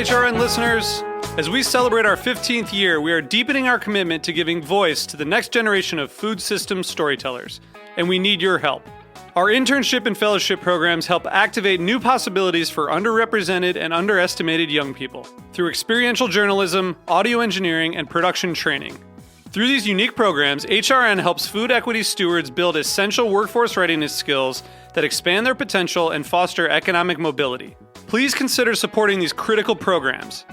HRN listeners. As we celebrate our 15th year, we are deepening our commitment to giving voice to the next generation of food systems storytellers, and we need your help. Our internship and fellowship programs help activate new possibilities for underrepresented and underestimated young people through experiential journalism, audio engineering, and production training. Through these unique programs, HRN helps food equity stewards build essential workforce readiness skills that expand their potential and foster economic mobility. Please consider supporting these critical programs.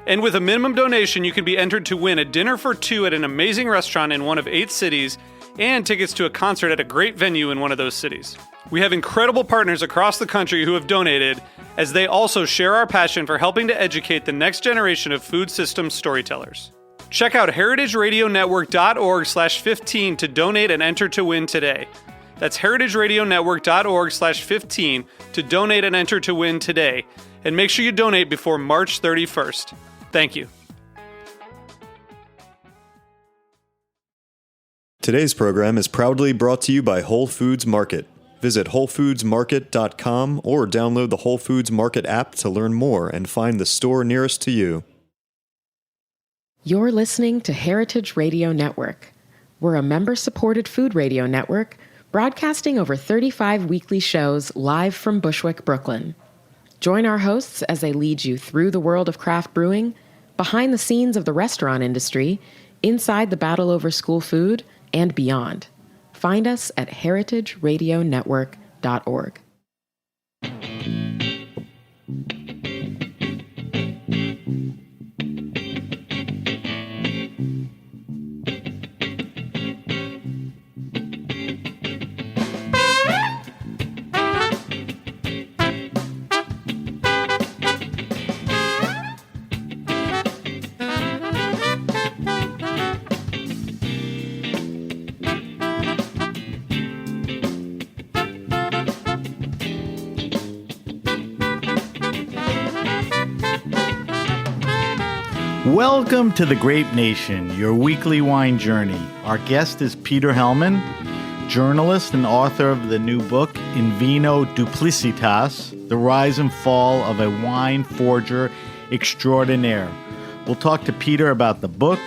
And with a minimum donation, you can be entered to win a dinner for two at an amazing restaurant in one of 8 cities and tickets to a concert at a great venue in one of those cities. We have incredible partners across the country who have donated, as they also share our passion for helping to educate the next generation of food systems storytellers. Check out heritageradionetwork.org/15 to donate and enter to win today. That's heritageradionetwork.org/15 to donate and enter to win today. And make sure you donate before March 31st. Thank you. Today's program is proudly brought to you by Whole Foods Market. Visit WholeFoodsMarket.com or download the Whole Foods Market app to learn more and find the store nearest to you. You're listening to Heritage Radio Network. We're a member-supported food radio network broadcasting over 35 weekly shows live from Bushwick, Brooklyn. Join our hosts as they lead you through the world of craft brewing, behind the scenes of the restaurant industry, inside the battle over school food, and beyond. Find us at heritageradionetwork.org. Welcome to the Grape Nation, your weekly wine journey. Our guest is Peter Hellman, journalist and author of the new book, In Vino Duplicitas, The Rise and Fall of a Wine Forger Extraordinaire. We'll talk to Peter about the book,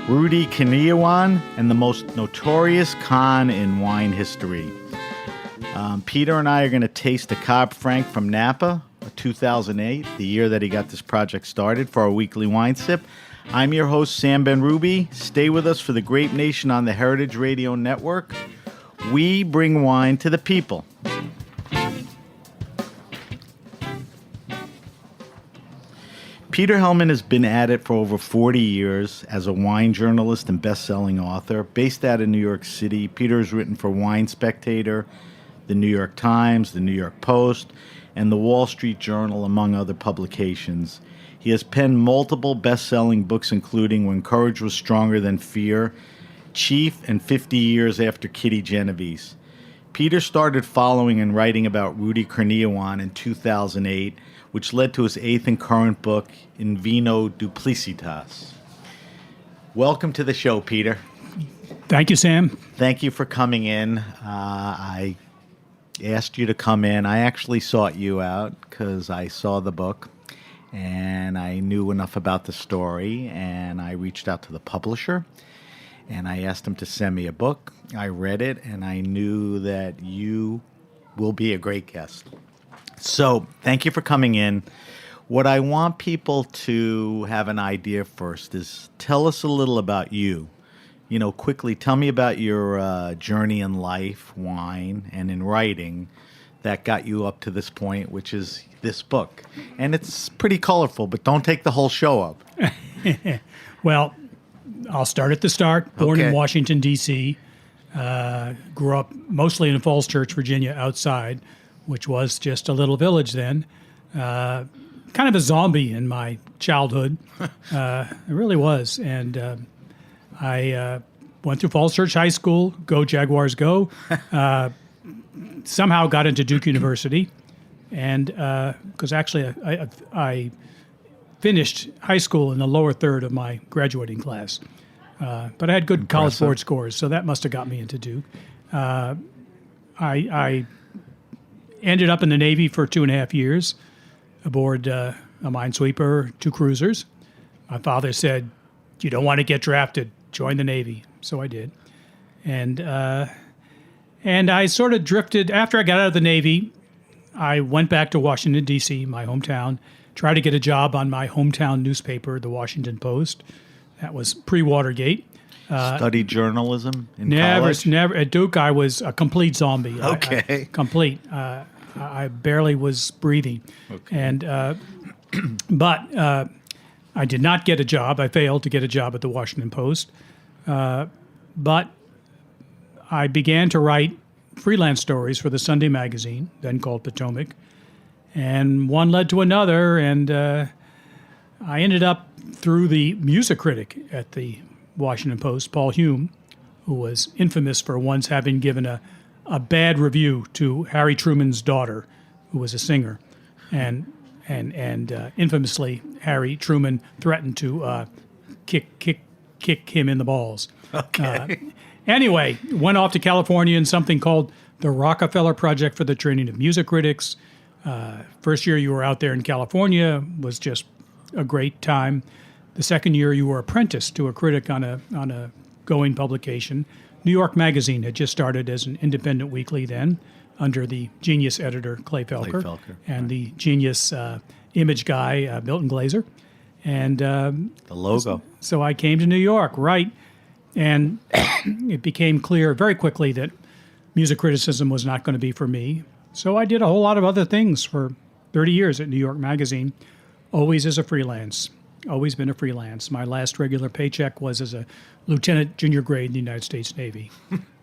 Rudy Kurniawan, and the most notorious con in wine history. Peter and I are going to taste a Cab Franc from Napa, 2008, the year that he got this project started, for our weekly wine sip. I'm your host, Sam Ben-Ruby. Stay with us for the Grape Nation on the Heritage Radio Network. We bring wine to the people. Peter Hellman has been at it for over 40 years as a wine journalist and best-selling author. Based out of New York City, Peter has written for Wine Spectator, the New York Times, the New York Post, and the Wall Street Journal, among other publications. He has penned multiple best-selling books, including When Courage Was Stronger Than Fear, Chief, and 50 Years After Kitty Genovese. Peter started following and writing about Rudy Kurniawan in 2008, which led to his 8th and current book, In Vino Duplicitas. Welcome to the show, Peter. Thank you, Sam. Thank you for coming in. I asked you to come in. I actually sought you out because I saw the book and I knew enough about the story, and I reached out to the publisher and I asked him to send me a book. I read it and I knew that you will be a great guest. So thank you for coming in. What I want people to have an idea first is tell us a little about you. You know, quickly, tell me about your journey in life, wine, and in writing that got you up to this point, which is this book. And it's pretty colorful, but don't take the whole show up. Well, I'll start at the start. Born in Washington, D.C., grew up mostly in Falls Church, Virginia, outside, which was just a little village then. Kind of a zombie in my childhood. It really was. And I went through Falls Church High School, go Jaguars go. Somehow got into Duke University, and because actually I finished high school in the lower third of my graduating class. But I had good college board scores, so that must have got me into Duke. I ended up in the Navy for 2.5 years aboard a minesweeper, 2 cruisers. My father said, "You don't want to get drafted. Join the Navy." So I did. And I sort of drifted. After I got out of the Navy, I went back to Washington, D.C., my hometown, tried to get a job on my hometown newspaper, the Washington Post. That was pre-Watergate. Studied journalism in Never. college? At Duke, I was a complete zombie. Okay. Complete. I barely was breathing. Okay. And but I did not get a job. I failed to get a job at the Washington Post. But I began to write freelance stories for the Sunday magazine, then called Potomac. And one led to another, and I ended up through the music critic at the Washington Post, Paul Hume, who was infamous for once having given a bad review to Harry Truman's daughter, who was a singer. And infamously, Harry Truman threatened to kick him in the balls. Okay. Anyway, went off to California in something called the Rockefeller Project for the Training of Music Critics. First year you were out there in California was just a great time. The second year you were apprenticed to a critic on a going publication. New York Magazine had just started as an independent weekly then, under the genius editor Clay Felker, and the genius image guy Milton Glaser. And The logo. so I came to New York, right? And it became clear very quickly that music criticism was not going to be for me. So I did a whole lot of other things for 30 years at New York Magazine, always as a freelance, always been a freelance. My last regular paycheck was as a lieutenant junior grade in the United States Navy.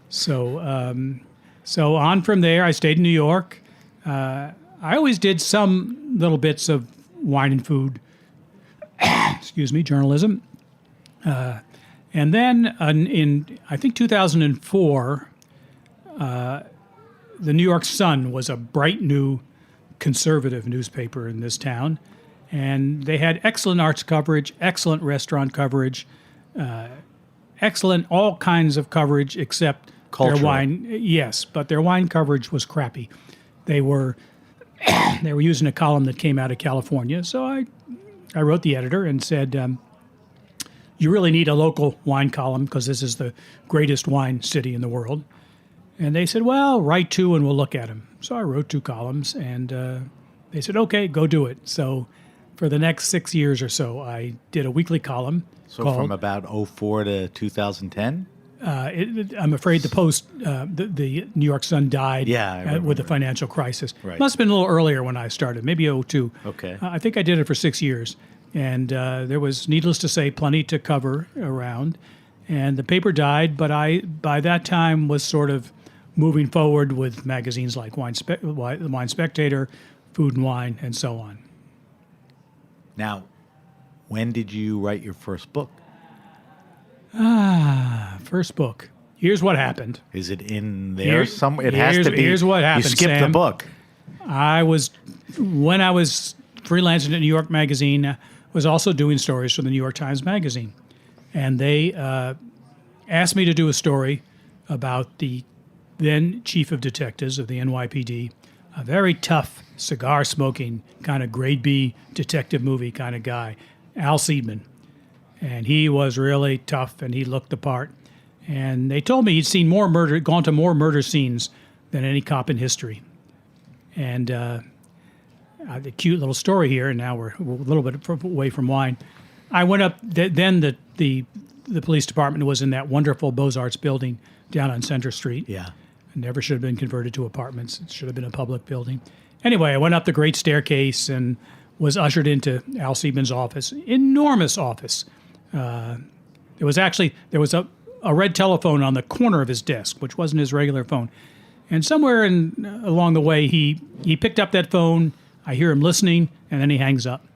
So on from there, I stayed in New York. I always did some little bits of wine and food, journalism. And then in, I think, 2004, the New York Sun was a bright new conservative newspaper in this town. And they had excellent arts coverage, excellent restaurant coverage, excellent all kinds of coverage except Cultural. their wine. Yes, but their wine coverage was crappy. They were using a column that came out of California. So I wrote the editor and said, you really need a local wine column because this is the greatest wine city in the world. And they said, well, write 2 and we'll look at them. So I wrote 2 columns, and they said, okay, go do it. So for the next 6 years or so, I did a weekly column. So called, from about 2004 to 2010? I'm afraid the Post, the New York Sun died with the financial crisis. Right. Must have been a little earlier when I started, maybe 2002. Okay. I think I did it for 6 years. And there was, needless to say, plenty to cover around. And the paper died, but I, by that time, was sort of moving forward with magazines like Wine Spectator, Food and Wine, and so on. Now, when did you write your first book? First book. Here's what happened. Is it in there somewhere? It has to be. Here's what happened, You skipped Sam. the book. When I was freelancing at New York Magazine, was also doing stories for the New York Times Magazine. And they asked me to do a story about the then chief of detectives of the NYPD, a very tough, cigar-smoking, kind of grade B detective movie kind of guy, Al Seidman. And he was really tough, and he looked the part. And they told me he'd seen more murder, gone to more murder scenes than any cop in history. And the cute little story here, and now we're a little bit away from wine. I went up, then the police department was in that wonderful Beaux-Arts building down on Center Street. Yeah. It never should have been converted to apartments. It should have been a public building. Anyway, I went up the great staircase and was ushered into Al Seidman's office, enormous office. There was a red telephone on the corner of his desk, which wasn't his regular phone. And somewhere along the way, he picked up that phone. I hear him listening, and then he hangs up.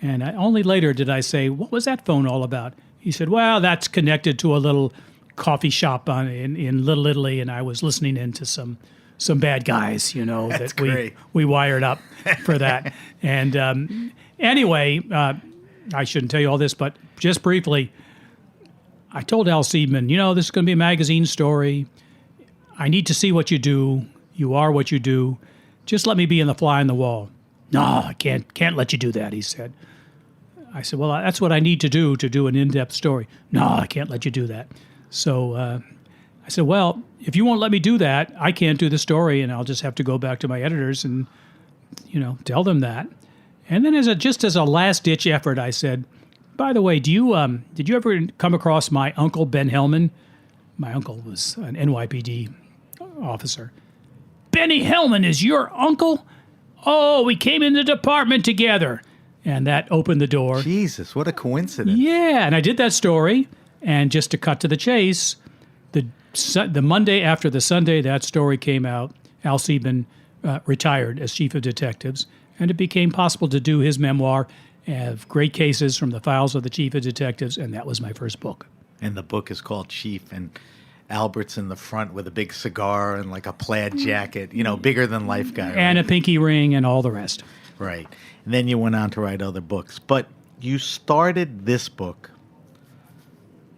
And only later did I say, what was that phone all about? He said, well, that's connected to a little coffee shop in Little Italy, and I was listening into some bad guys, That's that great. we wired up for that. And anyway, I shouldn't tell you all this, but just briefly, I told Al Seidman, this is going to be a magazine story. I need to see what you do. You are what you do. Just let me be in the fly on the wall. No, I can't let you do that, he said. I said, well, that's what I need to do an in-depth story. No, I can't let you do that. So I said, well, if you won't let me do that, I can't do the story, and I'll just have to go back to my editors and, tell them that. And then as a last-ditch effort, I said, by the way, did you ever come across my uncle, Ben Hellman? My uncle was an NYPD officer. Benny Hellman is your uncle? Oh, we came in the department together. And that opened the door. Jesus, what a coincidence. Yeah, and I did that story. And just to cut to the chase, the Monday after the Sunday that story came out, Al Siebman retired as chief of detectives, and it became possible to do his memoir of great cases from the files of the chief of detectives, and that was my first book. And the book is called Chief, and Albert's in the front with a big cigar and like a plaid jacket, bigger than life guy. Right? And a pinky ring and all the rest. Right. And then you went on to write other books. But you started this book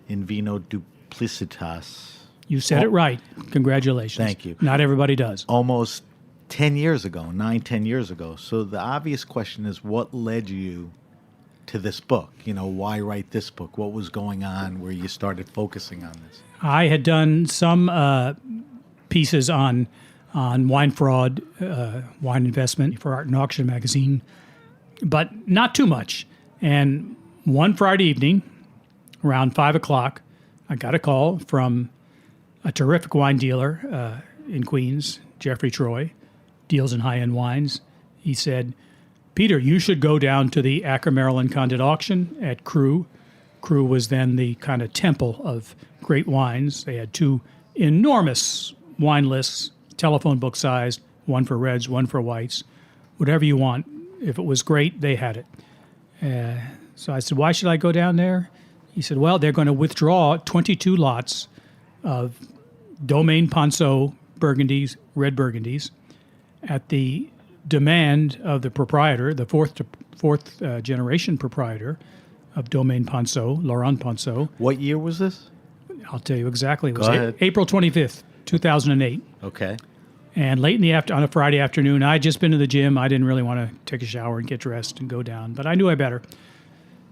in Vino Duplicitas. You said it right. Congratulations. Thank you. Not everybody does. Almost 10 years ago, 10 years ago. So the obvious question is, what led you to this book? Why write this book? What was going on where you started focusing on this? I had done some pieces on wine fraud, wine investment for Art and Auction magazine, but not too much. And one Friday evening, around 5 o'clock, I got a call from a terrific wine dealer in Queens, Jeffrey Troy, deals in high-end wines. He said, Peter, you should go down to the Akron, Maryland Condit auction at Crew. Crew was then the kind of temple of great wines. They had two enormous wine lists, telephone book sized, one for reds, one for whites, whatever you want. If it was great, they had it. So I said, why should I go down there? He said, well, they're going to withdraw 22 lots of Domaine Ponceau Burgundies, red Burgundies, at the demand of the proprietor, the fourth generation proprietor of Domaine Ponceau, Laurent Ponceau. What year was this? I'll tell you exactly. It Go was ahead. April 25th, 2008. Okay. And late in the on a Friday afternoon, I had just been to the gym. I didn't really want to take a shower and get dressed and go down, but I knew I better.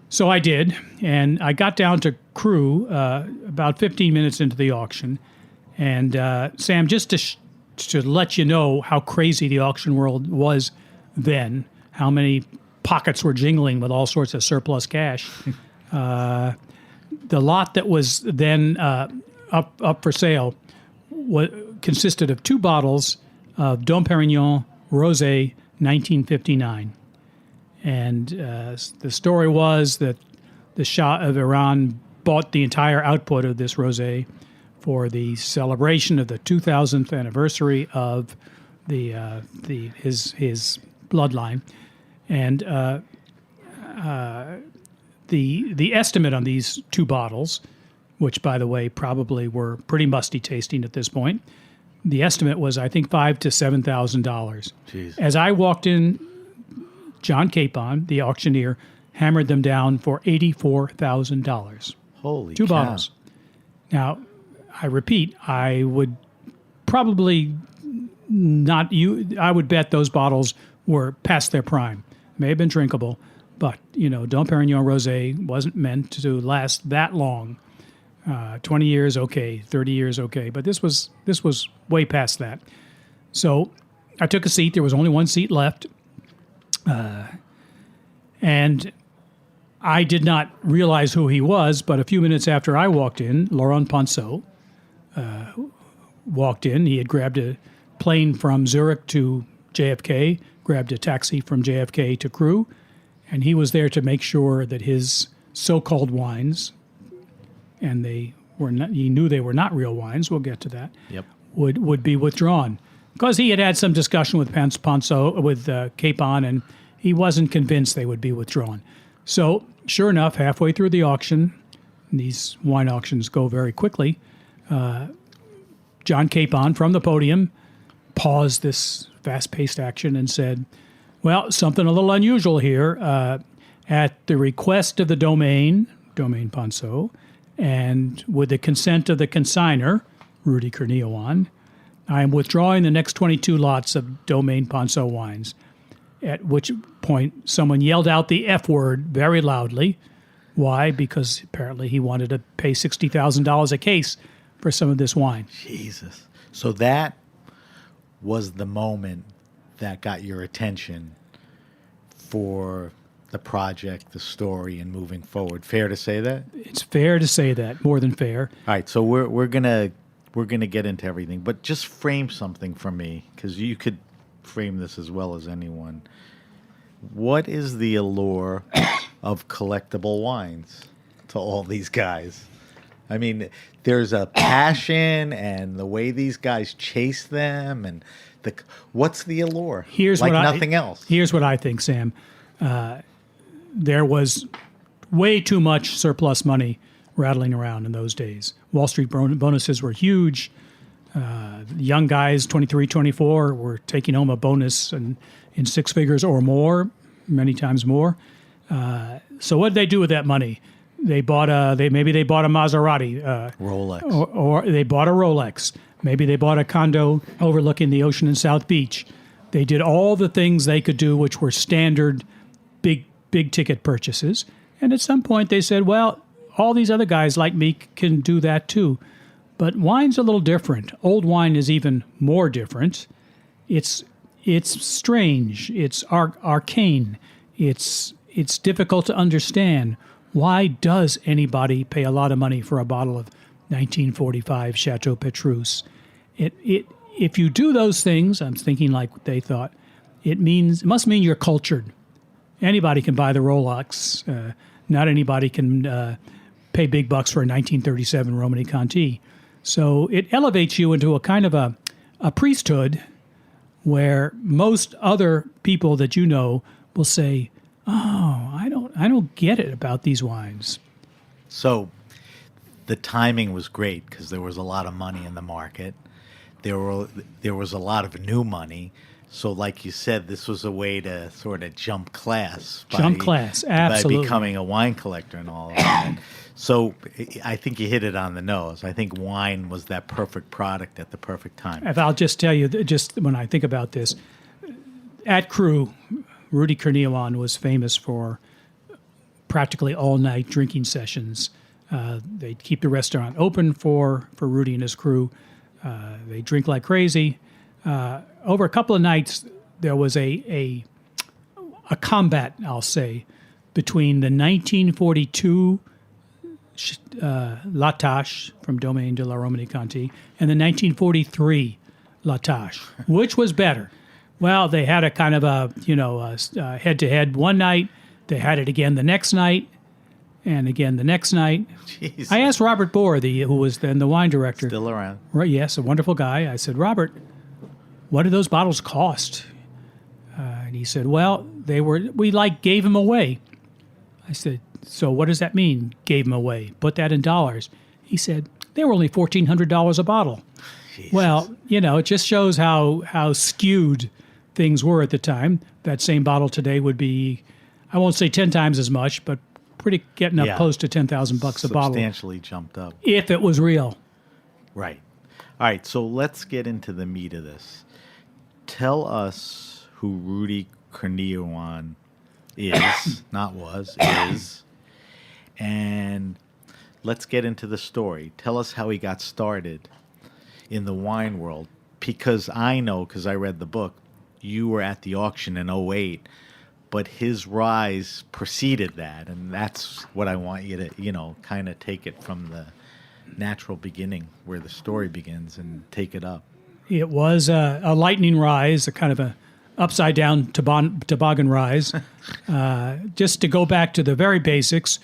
So I did, and I got down to Crew about 15 minutes into the auction. And Sam, just to let you know how crazy the auction world was then, how many pockets were jingling with all sorts of surplus cash. The lot that was then up for sale consisted of 2 bottles of Dom Perignon Rosé 1959. And the story was that the Shah of Iran bought the entire output of this rosé for the celebration of the 2000th anniversary of his bloodline. And the estimate on these 2 bottles, which, by the way, probably were pretty musty tasting at this point, the estimate was, I think, $5,000 to $7,000. Jeez. As I walked in, John Capon, the auctioneer, hammered them down for $84,000. Holy 2 cow. bottles. Now, I repeat, I would probably not. I would bet those bottles were past their prime. May have been drinkable, but Dom Perignon Rosé wasn't meant to last that long. 20 years, okay. 30 years, okay. But this was way past that. So I took a seat. There was only one seat left. And I did not realize who he was, but a few minutes after I walked in, Laurent Ponceau walked in. He had grabbed a plane from Zurich to JFK, grabbed a taxi from JFK to Crew, and he was there to make sure that his so-called wines, and he knew they were not real wines, we'll get to that, Yep. would be withdrawn. Because he had some discussion with Ponceau, with Capon, and he wasn't convinced they would be withdrawn. So, sure enough, halfway through the auction, and these wine auctions go very quickly, John Capon from the podium paused this fast-paced action and said, well, something a little unusual here. At the request of the Domaine Ponceau, and with the consent of the consignor, Rudy Kurniawan, I am withdrawing the next 22 lots of Domaine Ponceau wines. at which point someone yelled out the F word very loudly. Why? Because apparently he wanted to pay $60,000 a case for some of this wine. Jesus. So that was the moment that got your attention for the project, the story, and moving forward. Fair to say that? It's fair to say that, more than fair. All right, so we're gonna get into everything, but just frame something for me, because you could frame this as well as anyone. What is the allure of collectible wines to all these guys? I mean, there's a passion and the way these guys chase them, and what's the allure? Nothing else. Here's what I think, Sam. There was way too much surplus money rattling around in those days. Wall Street bonuses were huge. Young guys, 23, 24, were taking home a bonus in six figures or more, many times more. So what did they do with that money? They bought a Maserati, Rolex, or they bought a Rolex. Maybe they bought a condo overlooking the ocean in South Beach. They did all the things they could do, which were standard big ticket purchases. And at some point they said, well, all these other guys like me can do that too. But wine's a little different. Old wine is even more different. It's strange. It's arcane. It's difficult to understand. Why does anybody pay a lot of money for a bottle of 1945 Chateau Petrus? If you do those things, I'm thinking like they thought, it must mean you're cultured. Anybody can buy the Rolex. Not anybody can pay big bucks for a 1937 Romani Conti. So it elevates you into a kind of a priesthood where most other people that you know will say, oh, I don't get it about these wines. So the timing was great because there was a lot of money in the market. There was a lot of new money. So like you said, this was a way to sort of jump class. Absolutely. By becoming a wine collector and all of that. So I think you hit it on the nose. I think wine was that perfect product at the perfect time. If I'll just tell you, just when I think about this, at Crew, Rudy Kurniawan was famous for practically all-night drinking sessions. They'd keep the restaurant open for Rudy and his crew. They drink like crazy. Over a couple of nights, there was a combat, I'll say, between the 1942 La Tâche from Domaine de la Romani Conti and the 1943 La Tâche. Which was better? Well, they had a kind of a head-to-head one night. They had it again the next night, and again the next night. Jesus. I asked Robert Bohr, who was then the wine director. Still around. Right, yes, a wonderful guy. I said, Robert, what did those bottles cost? And he said, well, we gave them away. I said, so what does that mean, gave them away? Put that in dollars. He said, they were only $1,400 a bottle. Jesus. Well, it just shows how skewed things were at the time. That same bottle today would be, I won't say 10 times as much, but getting up close to $10,000 a bottle. Substantially jumped up. If it was real. Right. All right, so let's get into the meat of this. Tell us who Rudy Kurniawan is, not was, is, and let's get into the story. Tell us how he got started in the wine world, because I know, because I read the book, you were at the auction in '08, but his rise preceded that, and that's what I want you to, kind of take it from the natural beginning where the story begins and take it up. It was a lightning rise, a kind of a upside-down toboggan rise. Just to go back to the very basics,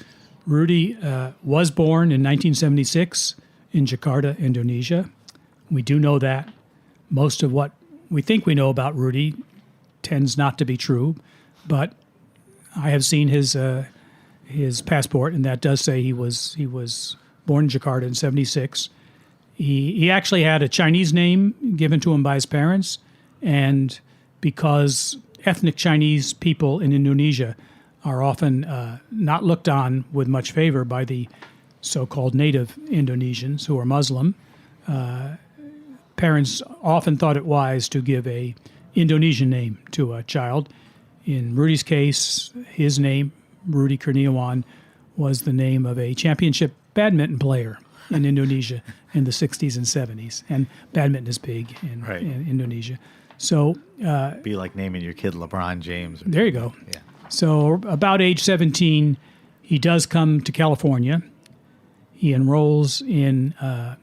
Rudy was born in 1976 in Jakarta, Indonesia. We do know that. Most of what we think we know about Rudy tends not to be true, but I have seen his passport, and that does say he was born in Jakarta in 76. He actually had a Chinese name given to him by his parents, and because ethnic Chinese people in Indonesia are often not looked on with much favor by the so-called native Indonesians who are Muslim, parents often thought it wise to give a Indonesian name to a child. In Rudy's case, his name, Rudy Kurniawan, was the name of a championship badminton player in Indonesia in the 60s and 70s. And badminton is big in Indonesia. So Be like naming your kid LeBron James. there you go. Yeah. So about age 17, he does come to California. He enrolls in a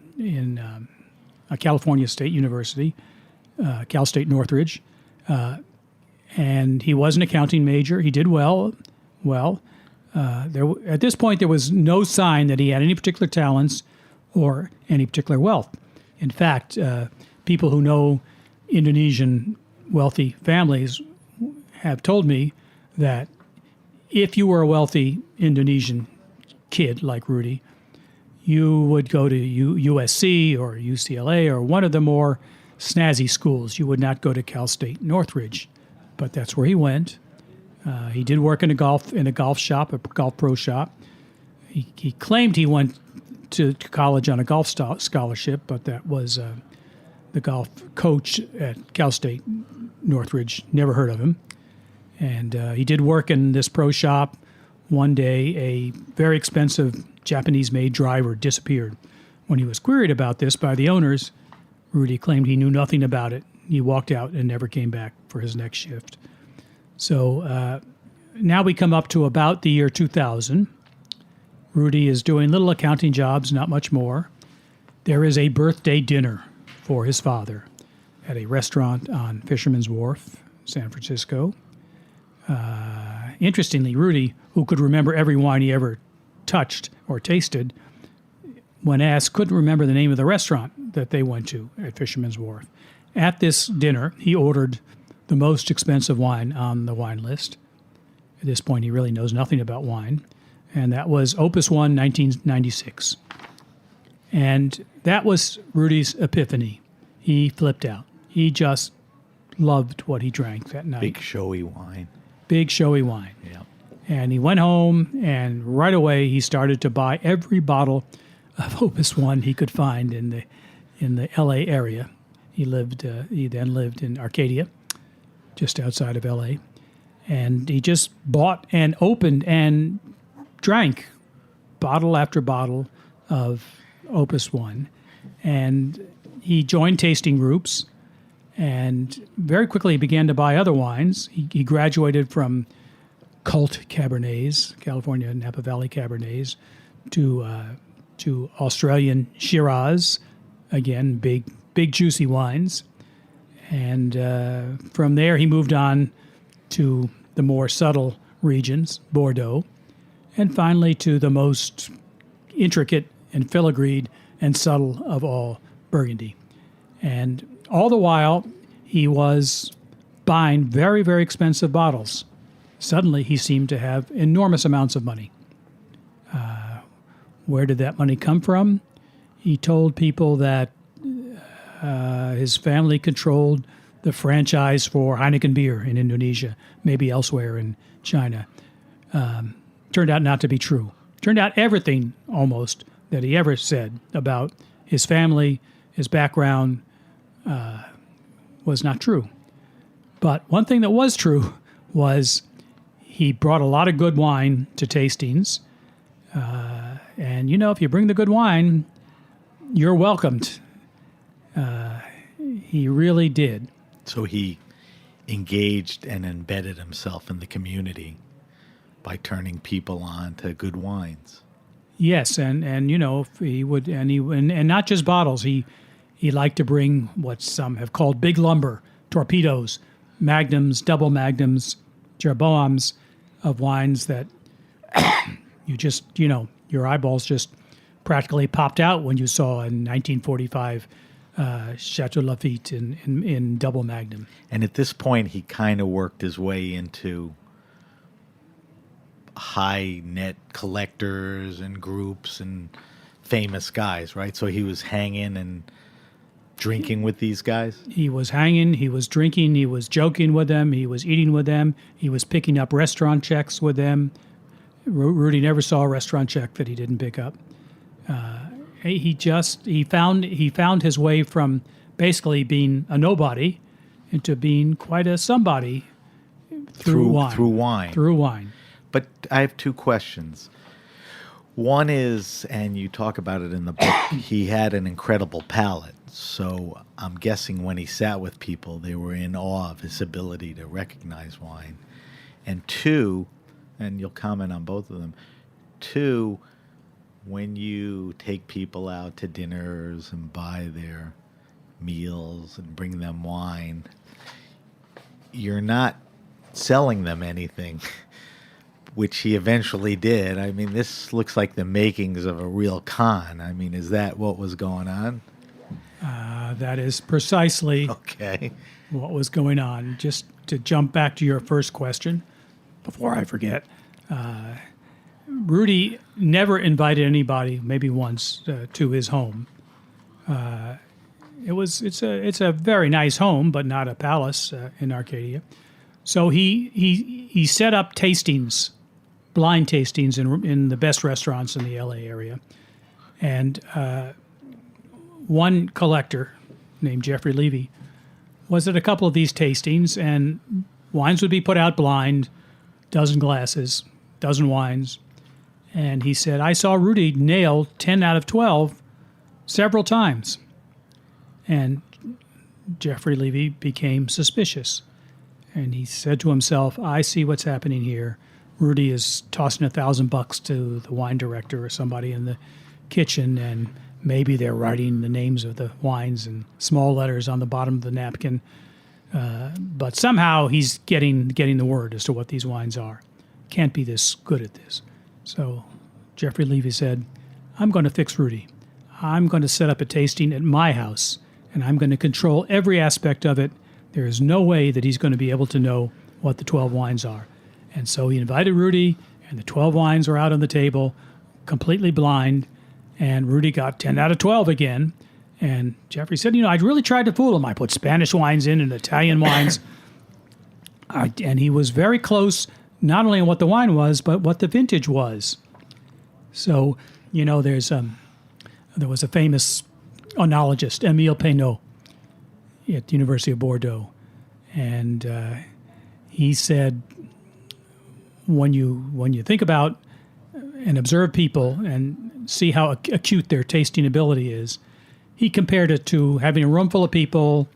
California State University, Cal State Northridge, and he was an accounting major. He did well. At this point, there was no sign that he had any particular talents or any particular wealth. In fact, people who know Indonesian wealthy families have told me that if you were a wealthy Indonesian kid like Rudy, you would go to USC or UCLA or one of the more snazzy schools. You would not go to Cal State Northridge, but that's where he went. He did work in a golf shop, a golf pro shop. He claimed he went to college on a golf scholarship, but that was the golf coach at Cal State Northridge never heard of him. And he did work in this pro shop. One day, a very expensive Japanese-made driver disappeared. When he was queried about this by the owners, Rudy claimed he knew nothing about it. He walked out and never came back for his next shift. So now we come up to about the year 2000. Rudy is doing little accounting jobs, not much more. There is a birthday dinner for his father at a restaurant on Fisherman's Wharf, San Francisco. Interestingly, Rudy, who could remember every wine he ever touched or tasted, when asked, couldn't remember the name of the restaurant that they went to at Fisherman's Wharf. At this dinner, he ordered the most expensive wine on the wine list. At this point, he really knows nothing about wine. And that was Opus 1, 1996. And that was Rudy's epiphany. He flipped out. He just loved what he drank that night. Big showy wine. Big showy wine. Yeah. And he went home, and right away he started to buy every bottle of Opus 1 he could find in the L.A. area. He then lived in Arcadia, just outside of L.A., and he just bought and opened and drank bottle after bottle of Opus 1. And he joined tasting groups and very quickly began to buy other wines. He graduated from cult Cabernets, California Napa Valley Cabernets, to Australian Shiraz, again, big juicy wines. And from there, he moved on to the more subtle regions, Bordeaux, and finally to the most intricate and filigreed and subtle of all, Burgundy. And all the while, he was buying very, very expensive bottles. Suddenly, he seemed to have enormous amounts of money. Where did that money come from? He told people that his family controlled the franchise for Heineken beer in Indonesia, maybe elsewhere in China. Turned out not to be true. Turned out everything, almost, that he ever said about his family, his background, was not true. But one thing that was true was he brought a lot of good wine to tastings. And, if you bring the good wine, you're welcomed. He really did. So he engaged and embedded himself in the community by turning people on to good wines. Yes, and if he would, and not just bottles. He liked to bring what some have called big lumber, torpedoes, magnums, double magnums, Jeroboams of wines that you just, your eyeballs just practically popped out when you saw in 1945 Chateau Lafite in double magnum. And at this point, he kind of worked his way into high net collectors and groups and famous guys, right? So he was hanging and drinking with these guys? He was hanging, he was drinking, he was joking with them, he was eating with them, he was picking up restaurant checks with them. Rudy never saw a restaurant check that he didn't pick up. He found his way from basically being a nobody into being quite a somebody Through wine. Through wine. Through wine. But I have two questions. One is, and you talk about it in the book, he had an incredible palate. So I'm guessing when he sat with people, they were in awe of his ability to recognize wine. And two, and you'll comment on both of them, two, when you take people out to dinners and buy their meals and bring them wine, you're not selling them anything, which he eventually did. I mean, this looks like the makings of a real con. I mean, is that what was going on? That is precisely Okay. what was going on. Just to jump back to your first question, before I forget, Rudy never invited anybody, maybe once, to his home. It's a very nice home, but not a palace in Arcadia. So he set up tastings, blind tastings in the best restaurants in the LA area, and one collector named Jeffrey Levy was at a couple of these tastings, and wines would be put out blind, dozen glasses, dozen wines, and he said, I saw Rudy nail 10 out of 12 several times. And Jeffrey Levy became suspicious. And he said to himself, I see what's happening here. Rudy is tossing $1,000 to the wine director or somebody in the kitchen, and maybe they're writing the names of the wines in small letters on the bottom of the napkin. But somehow he's getting the word as to what these wines are. Can't be this good at this. So Jeffrey Levy said, I'm going to fix Rudy. I'm going to set up a tasting at my house, and I'm going to control every aspect of it. There is no way that he's going to be able to know what the 12 wines are. And so he invited Rudy, and the 12 wines were out on the table, completely blind, and Rudy got 10 out of 12 again. And Jeffrey said, I really tried to fool him. I put Spanish wines in and Italian wines. And he was very close, not only on what the wine was, but what the vintage was. So, there was a famous oenologist, Émile Peynaud, at the University of Bordeaux. And he said, when you think about and observe people and see how acute their tasting ability is, he compared it to having a room full of people,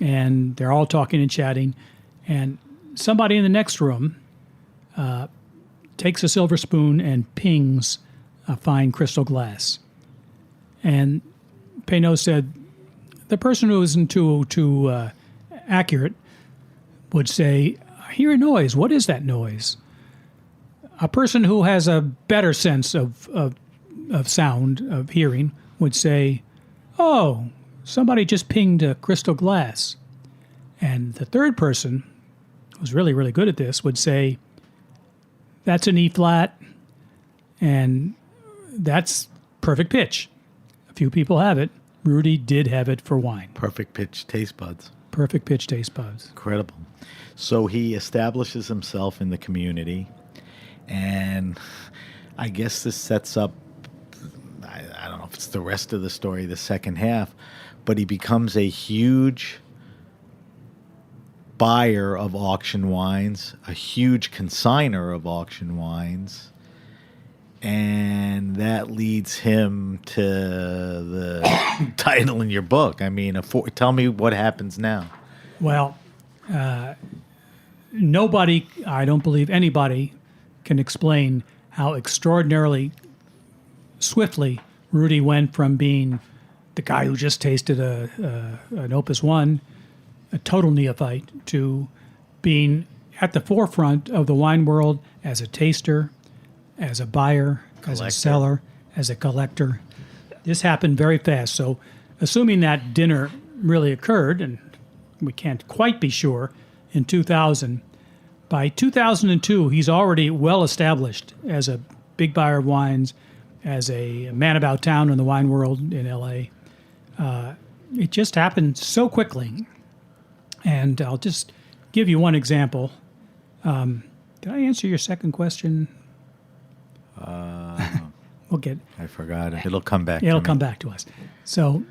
and they're all talking and chatting, and somebody in the next room takes a silver spoon and pings a fine crystal glass. And Peynaud said, the person who isn't too accurate would say, I hear a noise. What is that noise? A person who has a better sense of sound, of hearing, would say, oh, somebody just pinged a crystal glass. And the third person, who's really, really good at this, would say, that's an E flat, and that's perfect pitch. A few people have it. Rudy did have it for wine. Perfect pitch taste buds. Perfect pitch taste buds. Incredible. So he establishes himself in the community, and I guess this sets up, I don't know if it's the rest of the story, the second half, but he becomes a huge buyer of auction wines, a huge consignor of auction wines, and that leads him to the title in your book. I mean, tell me what happens now. Well, nobody, I don't believe anybody, can explain how extraordinarily swiftly Rudy went from being the guy who just tasted an Opus 1, a total neophyte, to being at the forefront of the wine world as a taster, as a buyer, as a seller, as a collector. This happened very fast. So assuming that dinner really occurred, and we can't quite be sure, in 2000, by 2002, he's already well established as a big buyer of wines, as a man about town in the wine world in LA. It just happened so quickly. And I'll just give you one example. Did I answer your second question? We'll get. I forgot it. It'll come back. It'll come back to us. So,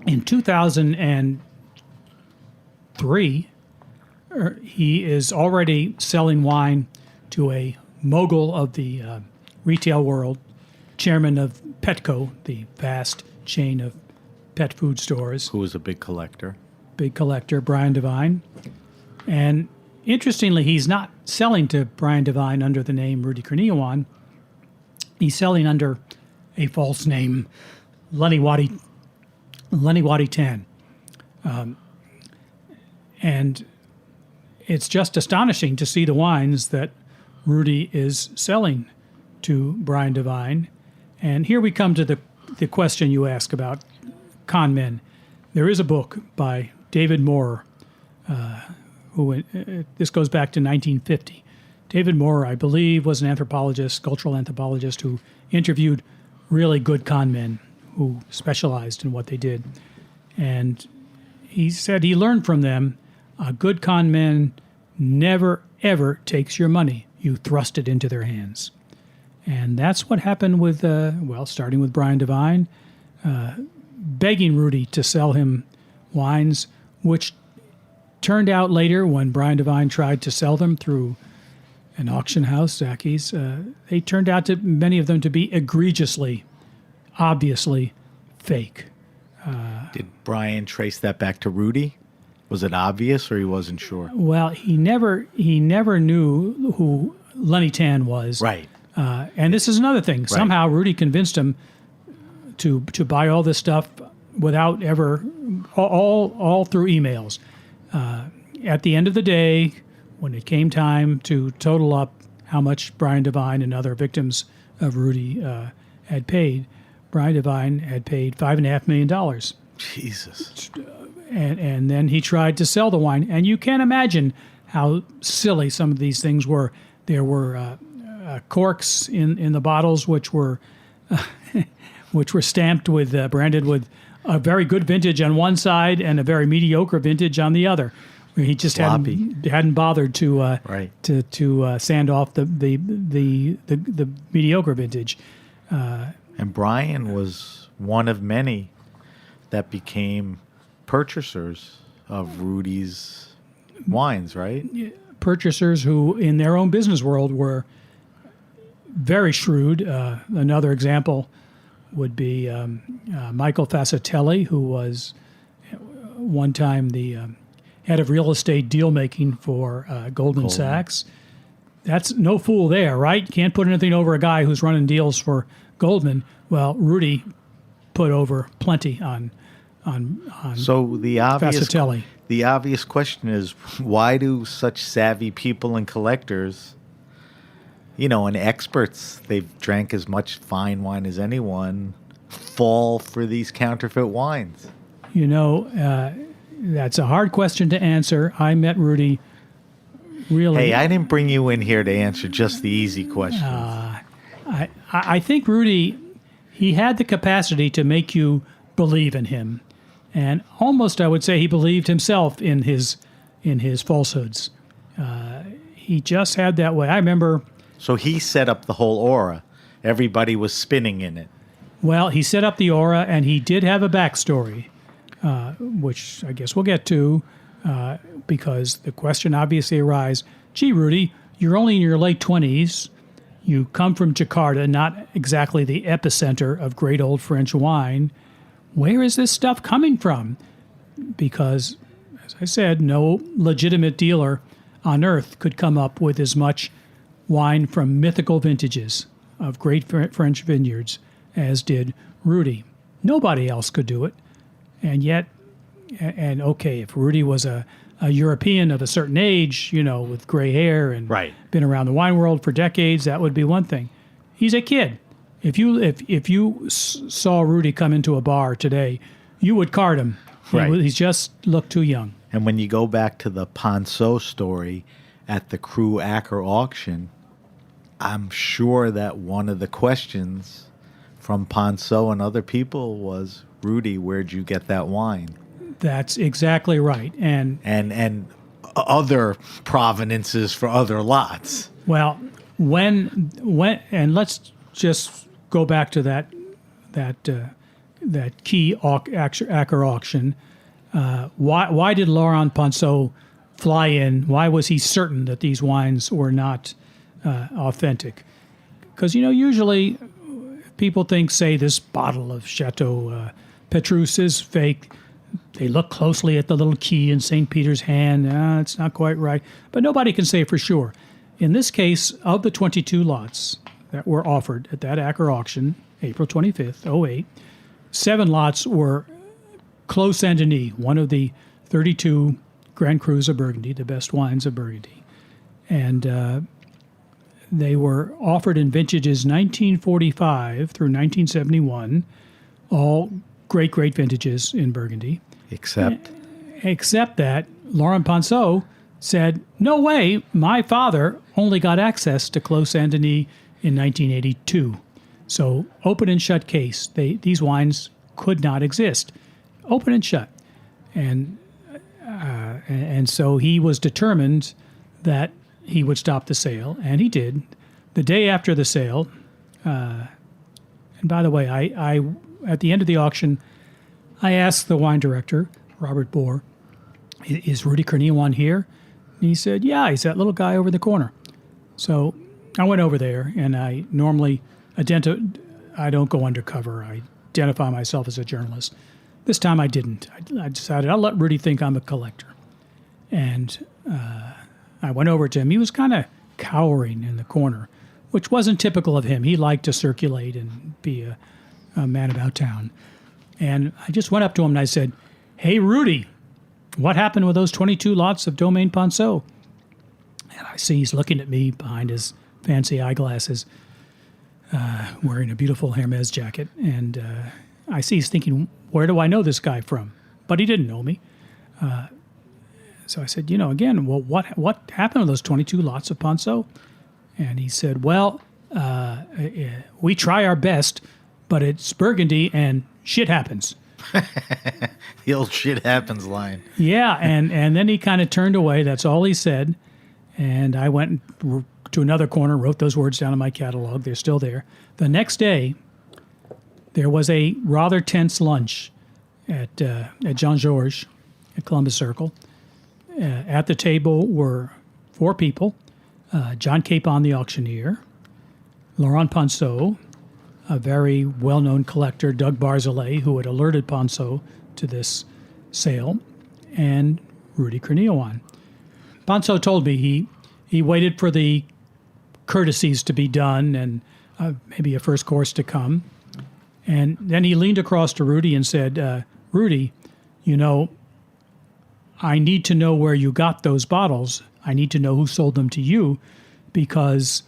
in 2003, he is already selling wine to a mogul of the retail world, chairman of Petco, the vast chain of pet food stores. Who was a big collector. Brian Devine. And interestingly, he's not selling to Brian Devine under the name Rudy Kurniawan. He's selling under a false name, Laniwati Tan. And it's just astonishing to see the wines that Rudy is selling to Brian Devine. And here we come to the question you ask about con men. There is a book by David Moore, who this goes back to 1950. David Moore, I believe, was an anthropologist, cultural anthropologist, who interviewed really good con men who specialized in what they did. And he said he learned from them, a good con man never, ever takes your money. You thrust it into their hands. And that's what happened with, starting with Brian Devine, begging Rudy to sell him wines, which turned out later when Brian Devine tried to sell them through an auction house, Zaki's, they turned out to, many of them, to be egregiously, obviously fake. Did Brian trace that back to Rudy? Was it obvious, or he wasn't sure? Well, he never knew who Lenny Tan was. Right. And this is another thing. Right. Somehow Rudy convinced him to buy all this stuff without ever, all through emails. At the end of the day, when it came time to total up how much Brian Devine and other victims of Rudy had paid, Brian Devine had paid $5.5 million. Jesus. And then he tried to sell the wine. And you can't imagine how silly some of these things were. There were corks in the bottles which were stamped with, branded with a very good vintage on one side and a very mediocre vintage on the other. He just hadn't bothered to sand off the mediocre vintage. And Brian was one of many that became purchasers of Rudy's wines, right? Purchasers who, in their own business world, were very shrewd. Another example would be Michael Fascitelli, who was one time the head of real estate deal making for Goldman Sachs. That's no fool there, right? Can't put anything over a guy who's running deals for Goldman. Well, Rudy put over plenty on so the obvious Fascitelli. The obvious question is, why do such savvy people and collectors, and experts, they've drank as much fine wine as anyone, fall for these counterfeit wines? That's a hard question to answer. I met Rudy really... Hey, I didn't bring you in here to answer just the easy questions. I think Rudy, he had the capacity to make you believe in him. And almost, I would say, he believed himself in his falsehoods. He just had that way. I remember... So he set up the whole aura. Everybody was spinning in it. Well, he set up the aura, and he did have a backstory, which I guess we'll get to, because the question obviously arises, gee, Rudy, you're only in your late 20s. You come from Jakarta, not exactly the epicenter of great old French wine. Where is this stuff coming from? Because, as I said, no legitimate dealer on earth could come up with as much wine from mythical vintages of great French vineyards as did Rudy. Nobody else could do it. And yet, if Rudy was a European of a certain age, with gray hair and been around the wine world for decades, that would be one thing. He's a kid. If you saw Rudy come into a bar today, you would card him. Right. He just looked too young. And when you go back to the Ponceau story at the Crew Acker auction, I'm sure that one of the questions from Ponceau and other people was, Rudy, where'd you get that wine? That's exactly right. And other provenances for other lots. Well, when and let's just go back to that key Acker auction. Why did Laurent Ponceau fly in? Why was he certain that these wines were not authentic? Because, usually people think, say, this bottle of Chateau Petrus is fake. They look closely at the little key in St. Peter's hand. It's not quite right. But nobody can say for sure. In this case, of the 22 lots that were offered at that Acker auction, April 25th, 08, 7 lots were Clos Saint-Denis, one of the 32 Grand Crus of Burgundy, the best wines of Burgundy. And they were offered in vintages 1945 through 1971, all great vintages in Burgundy. Except that Laurent Ponceau said, no way, my father only got access to Clos Saint-Denis in 1982. So open and shut case. These wines could not exist. Open and shut. And so he was determined that he would stop the sale, and he did. The day after the sale, and by the way, I at the end of the auction, I asked the wine director, Robert Bohr, is Rudy Kurniawan here? And he said, yeah, he's that little guy over in the corner. So I went over there, and I normally I don't go undercover. I identify myself as a journalist. This time I didn't. I decided I'll let Rudy think I'm a collector. And I went over to him. He was kind of cowering in the corner, which wasn't typical of him. He liked to circulate and be a man about town. And I just went up to him and I said, hey, Rudy, what happened with those 22 lots of Domaine Ponceau? And I see he's looking at me behind his fancy eyeglasses, wearing a beautiful Hermes jacket. And I see he's thinking, where do I know this guy from? But he didn't know me. So I said, again, well, what happened to those 22 lots of Ponceau? And he said, well, we try our best, but it's Burgundy and shit happens. The old shit happens line. Yeah, and then he kind of turned away. That's all he said. And I went to another corner, wrote those words down in my catalog. They're still there. The next day, there was a rather tense lunch at Jean Georges at Columbus Circle. At the table were 4 people, John Capon, the auctioneer, Laurent Ponceau, a very well-known collector, Doug Barzilay, who had alerted Ponceau to this sale, and Rudy Kurniawan. Ponceau told me he waited for the courtesies to be done and maybe a first course to come. And then he leaned across to Rudy and said, Rudy, I need to know where you got those bottles. I need to know who sold them to you, because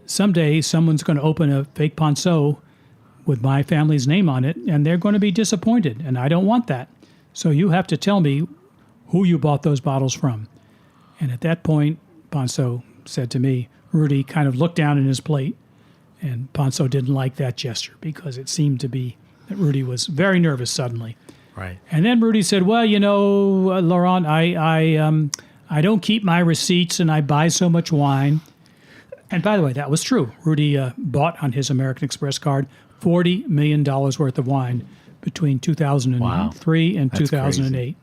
someday someone's going to open a fake Ponceau with my family's name on it, and they're going to be disappointed, and I don't want that. So you have to tell me who you bought those bottles from. And at that point, Ponceau said to me, Rudy kind of looked down in his plate, and Ponceau didn't like that gesture because it seemed to be that Rudy was very nervous suddenly. Right. And then Rudy said, well, Laurent, I don't keep my receipts and I buy so much wine. And by the way, that was true. Rudy bought on his American Express card $40 million worth of wine between 2003 and 2008.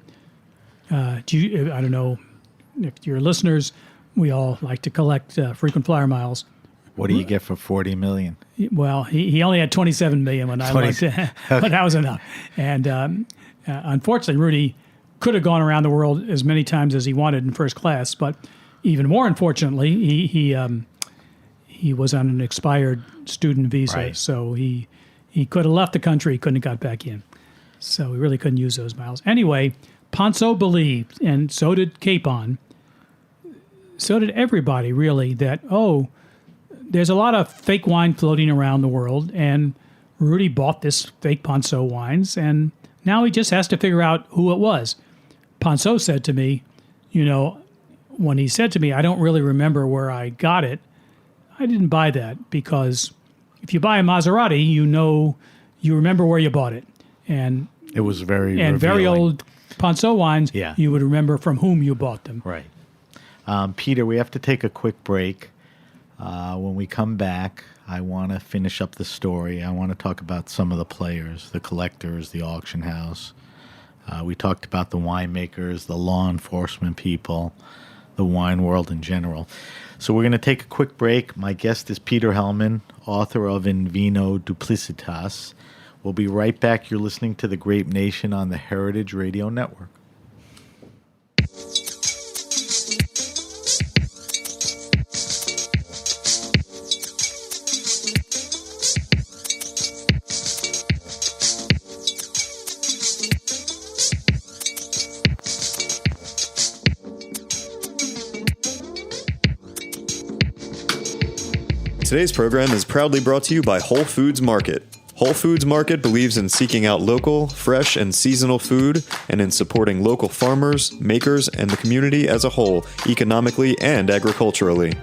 I don't know if your listeners, we all like to collect frequent flyer miles. What do you get for $40 million? Well, he only had $27 million when I looked, but that was enough. And unfortunately, Rudy could have gone around the world as many times as he wanted in first class. But even more unfortunately, he was on an expired student visa, right. So he could have left the country, couldn't have got back in. So he really couldn't use those miles. Anyway, Ponceau believed, and so did Capon, so did everybody really, that, there's a lot of fake wine floating around the world, and Rudy bought this fake Ponceau wines, and now he just has to figure out who it was. Ponceau said to me, when he said to me, I don't really remember where I got it, I didn't buy that, because if you buy a Maserati, you remember where you bought it. And it was very revealing. Very old Ponceau wines, yeah. You would remember from whom you bought them. Right. Peter, we have to take a quick break. When we come back, I want to finish up the story. I want to talk about some of the players, the collectors, the auction house, We talked about the winemakers, the law enforcement people, the wine world in general. So we're going to take a quick break. My guest is Peter Hellman, author of Vino Duplicitas. We'll be right back. You're listening to The Grape Nation on the Heritage Radio Network. Today's program is proudly brought to you by Whole Foods Market. Whole Foods Market believes in seeking out local, fresh, and seasonal food, and in supporting local farmers, makers, and the community as a whole, economically and agriculturally.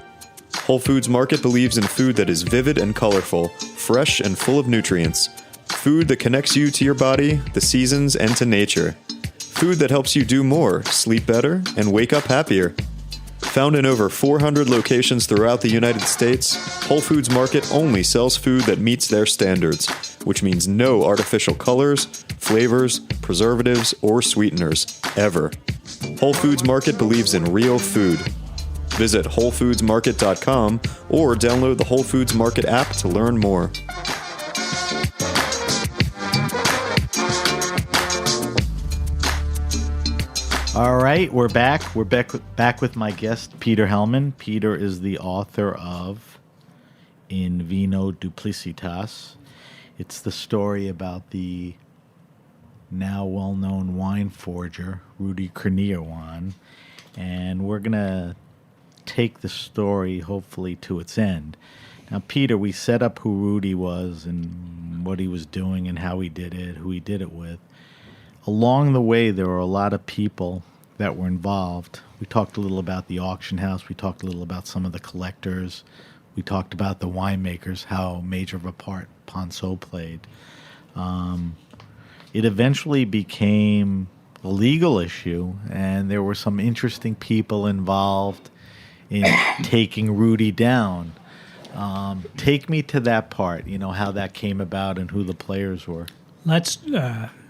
Whole Foods Market believes in food that is vivid and colorful, fresh and full of nutrients. Food that connects you to your body, the seasons, and to nature. Food that helps you do more, sleep better, and wake up happier. Found in over 400 locations throughout the United States, Whole Foods Market only sells food that meets their standards, which means no artificial colors, flavors, preservatives, or sweeteners, ever. Whole Foods Market believes in real food. Visit WholeFoodsMarket.com or download the Whole Foods Market app to learn more. All right, we're back. We're back with my guest, Peter Hellman. Peter is the author of Vino Duplicitas. It's the story about the now well-known wine forger, Rudy Kurniawan. And we're going to take the story, hopefully, to its end. Now, Peter, we set up who Rudy was and what he was doing and how he did it, who he did it with. Along the way, there were a lot of people that were involved. We talked a little about the auction house. We talked a little about some of the collectors. We talked about the winemakers, how major of a part Ponceau played. It eventually became a legal issue, and there were some interesting people involved in taking Rudy down. Take me to that part, how that came about and who the players were. Let's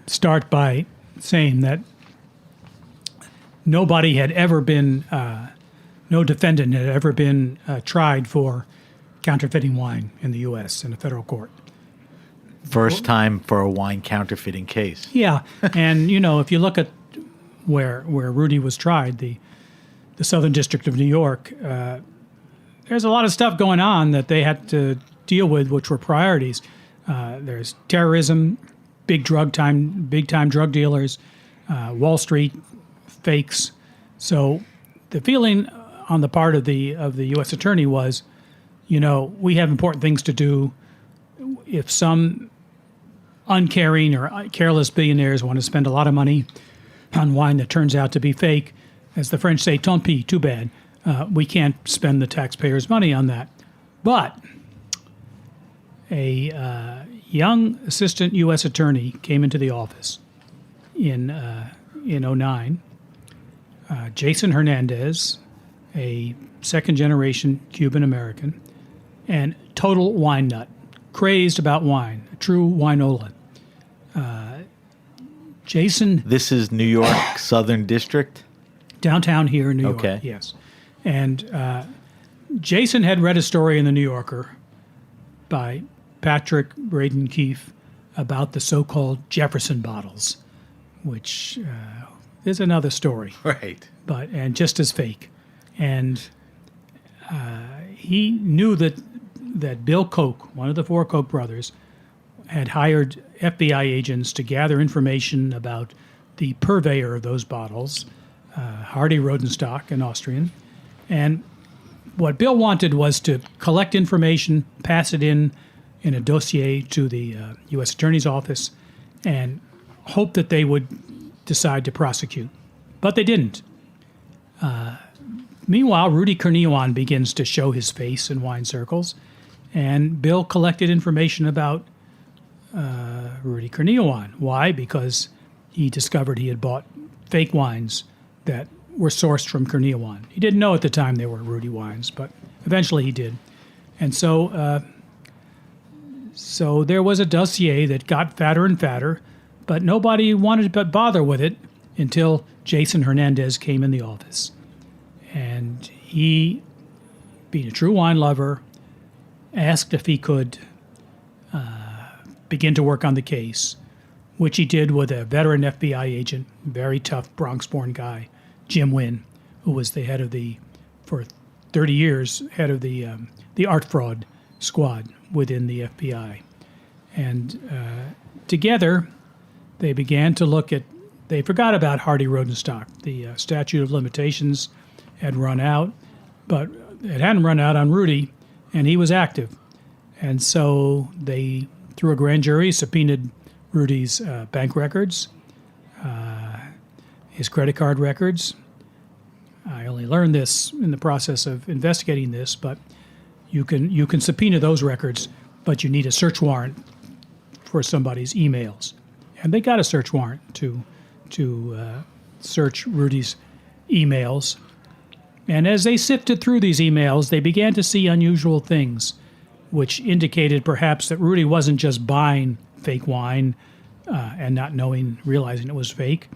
start by saying that nobody had ever been, no defendant had ever been tried for counterfeiting wine in the U.S. in a federal court. First time for a wine counterfeiting case. Yeah, and if you look at where Rudy was tried, the Southern District of New York, there's a lot of stuff going on that they had to deal with, which were priorities. There's terrorism, big time drug dealers, Wall Street fakes. So the feeling on the part of the U.S. attorney was, we have important things to do. If some uncaring or careless billionaires want to spend a lot of money on wine that turns out to be fake, as the French say, tant pis, too bad. We can't spend the taxpayers' money on that. But a young assistant U.S. attorney came into the office in 2009. Jason Hernandez, a second-generation Cuban-American, and total wine nut, crazed about wine, a true winola. Jason... This is New York Southern District? Downtown here in New York, okay. Yes. And Jason had read a story in The New Yorker by Patrick Braden Keefe about the so-called Jefferson bottles, which is another story. Right. And just as fake. And he knew that Bill Koch, one of the four Koch brothers, had hired FBI agents to gather information about the purveyor of those bottles, Hardy Rodenstock, an Austrian. And what Bill wanted was to collect information, pass it in a dossier to the U.S. Attorney's Office, and hope that they would decide to prosecute. But they didn't. Meanwhile, Rudy Kurniawan begins to show his face in wine circles, and Bill collected information about Rudy Kurniawan. Why? Because he discovered he had bought fake wines that were sourced from Kurniawan. He didn't know at the time they were Rudy wines, but eventually he did. And so there was a dossier that got fatter and fatter, But nobody wanted to bother with it until Jason Hernandez came in the office. And he, being a true wine lover, asked if he could begin to work on the case, which he did with a veteran FBI agent, very tough Bronx-born guy, Jim Wynn, who was the head of for 30 years, head of the art fraud squad within the FBI. And together, they began to look at, they forgot about Hardy Rodenstock. The statute of limitations had run out, but it hadn't run out on Rudy, and he was active. And so they, through a grand jury, subpoenaed Rudy's bank records, his credit card records. I only learned this in the process of investigating this, but you can subpoena those records, but you need a search warrant for somebody's emails. And they got a search warrant to search Rudy's emails. And as they sifted through these emails, they began to see unusual things, which indicated perhaps that Rudy wasn't just buying fake wine and not realizing it was fake,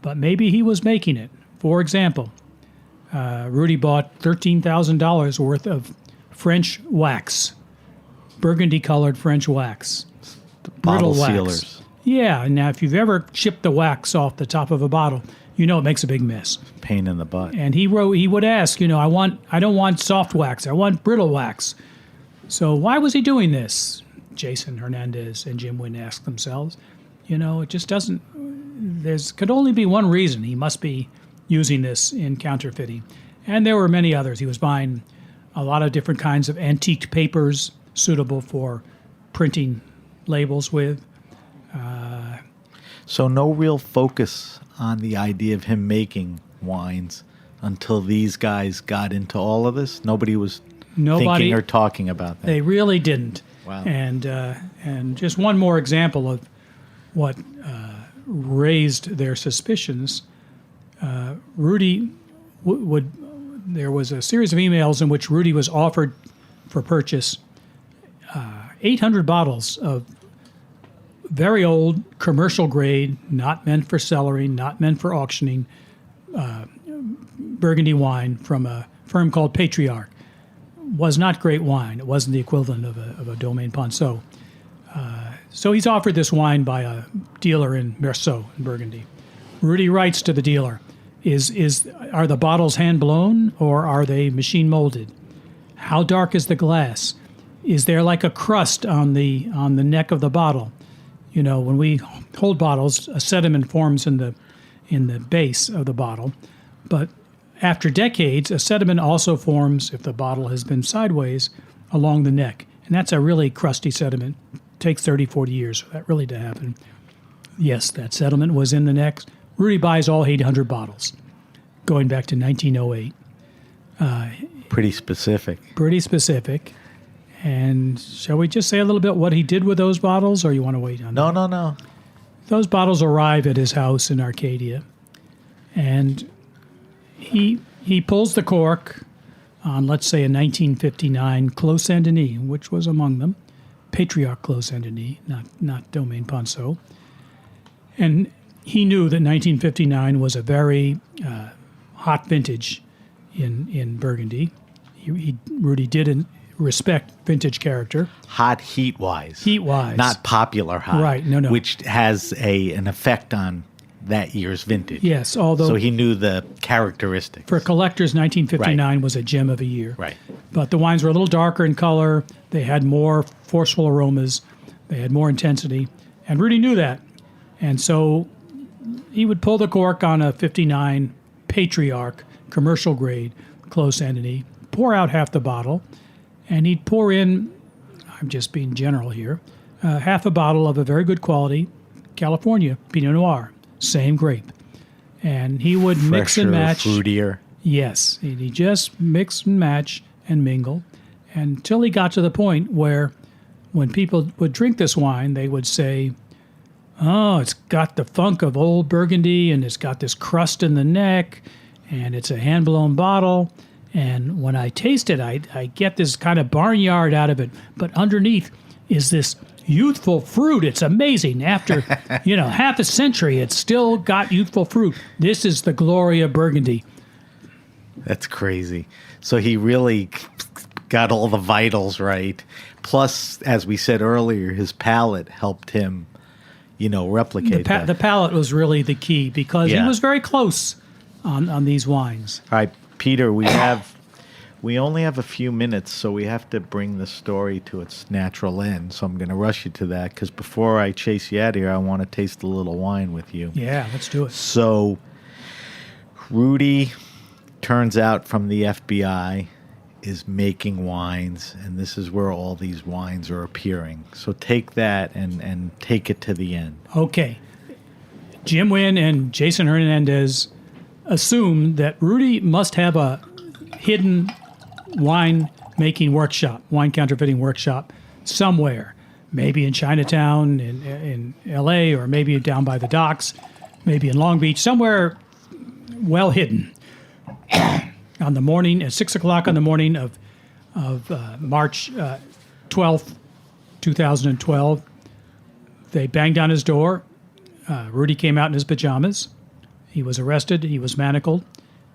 but maybe he was making it. For example, Rudy bought $13,000 worth of French wax, burgundy-colored French wax, Bottle brittle wax. sealers. Yeah, now if you've ever chipped the wax off the top of a bottle, you know it makes a big mess. Pain in the butt. And he would ask, I don't want soft wax, I want brittle wax. So why was he doing this? Jason Hernandez and Jim Wynn asked themselves. It just doesn't, could only be one reason. He must be using this in counterfeiting. And there were many others. He was buying a lot of different kinds of antique papers suitable for printing labels with. So no real focus on the idea of him making wines until these guys got into all of this? Nobody was thinking or talking about that? They really didn't. Wow. And just one more example of what raised their suspicions. Rudy there was a series of emails in which Rudy was offered for purchase 800 bottles of very old, commercial grade, not meant for cellaring, not meant for auctioning, Burgundy wine from a firm called Patriarch. Was not great wine. It wasn't the equivalent of a Domaine Ponceau. So he's offered this wine by a dealer in Merceau in Burgundy. Rudy writes to the dealer, are the bottles hand blown or are they machine molded? How dark is the glass? Is there like a crust on the neck of the bottle? When we hold bottles, a sediment forms in the base of the bottle, but after decades, a sediment also forms, if the bottle has been sideways, along the neck. And that's a really crusty sediment. It takes 30, 40 years for that really to happen. Yes, that sediment was in the neck. Rudy buys all 800 bottles, going back to 1908. Pretty specific. Pretty specific. And shall we just say a little bit what he did with those bottles, or you want to wait on that? No. Those bottles arrive at his house in Arcadia, and he pulls the cork on, let's say, a 1959 Clos Saint-Denis, which was among them, Patriarch Clos Saint-Denis, not Domaine Ponceau. And he knew that 1959 was a very hot vintage in Burgundy. Rudy didn't respect vintage character. Hot heat-wise. Heat-wise. Not popular hot. Right, no. Which has an effect on that year's vintage. Yes, although... So he knew the characteristics. For collectors, 1959 was a gem of a year. Right. But the wines were a little darker in color. They had more forceful aromas. They had more intensity. And Rudy knew that. And so he would pull the cork on a 59 Patriarch, commercial grade, Clos Saint-Denis, pour out half the bottle, and he'd pour in, I'm just being general here, half a bottle of a very good quality California Pinot Noir, same grape. And he would mix and match. Fruitier. Yes. He just mix and match and mingle until he got to the point where when people would drink this wine, they would say, oh, it's got the funk of old Burgundy and it's got this crust in the neck and it's a hand-blown bottle. And when I taste it, I get this kind of barnyard out of it. But underneath is this youthful fruit. It's amazing. After, half a century, it's still got youthful fruit. This is the glory of Burgundy. That's crazy. So he really got all the vitals right. Plus, as we said earlier, his palate helped him, replicate that. The palate was really the key because he Yeah. was very close on these wines. All right, Peter, we only have a few minutes, so we have to bring the story to its natural end. So I'm going to rush you to that because before I chase you out of here, I want to taste a little wine with you. Yeah, let's do it. So Rudy turns out from the FBI is making wines, and this is where all these wines are appearing. So take that and take it to the end. Okay. Jim Wynn and Jason Hernandez assume that Rudy must have a hidden wine counterfeiting workshop somewhere, maybe in Chinatown, in L.A., or maybe down by the docks, maybe in Long Beach, somewhere well hidden. On the morning, at 6 o'clock on the morning of March 12th, 2012, they banged on his door. Rudy came out in his pajamas. He was arrested. He was manacled.